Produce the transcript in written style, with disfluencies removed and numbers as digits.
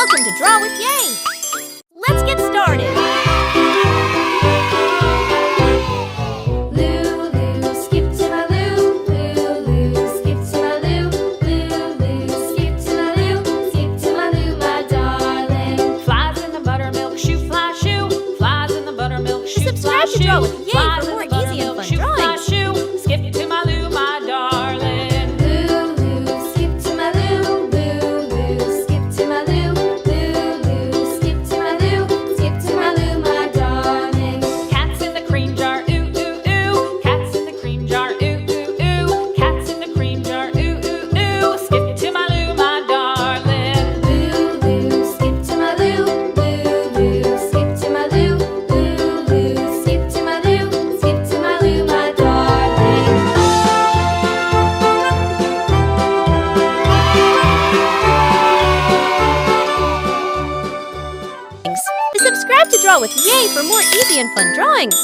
Welcome to Draw with Yay! Let's get started! Lulu, skip to my Lou. Lulu, skip to my Lou. Lulu, skip to my Lou. Skip to my Lou, my darling. Flies in the buttermilk shoe, fly shoe. Flies in the buttermilk shoe, Subscribe fly to Draw shoe. with Yay Flies for in more the easy and buttermilk fun shoe, fly drawings. shoe. Skip to my Lou, my darling. Lulu, skip to my Lou. Lulu, skip to my Lou. Lulu, skip to my Lou. Skip to my Lou, my darling. Cats in the cream jar, ooh, ooh, ooh. Cats in the cream jar, ooh, ooh, ooh. Cats in the cream jar, ooh, ooh, ooh. Skip to my Lou, my darling. Lulu, skip to my Lou. Lulu, skip to my Lou. Lulu, skip to my Lou. Skip to my Lou, my darling. Subscribe to Draw with Yay for more easy and fun drawings.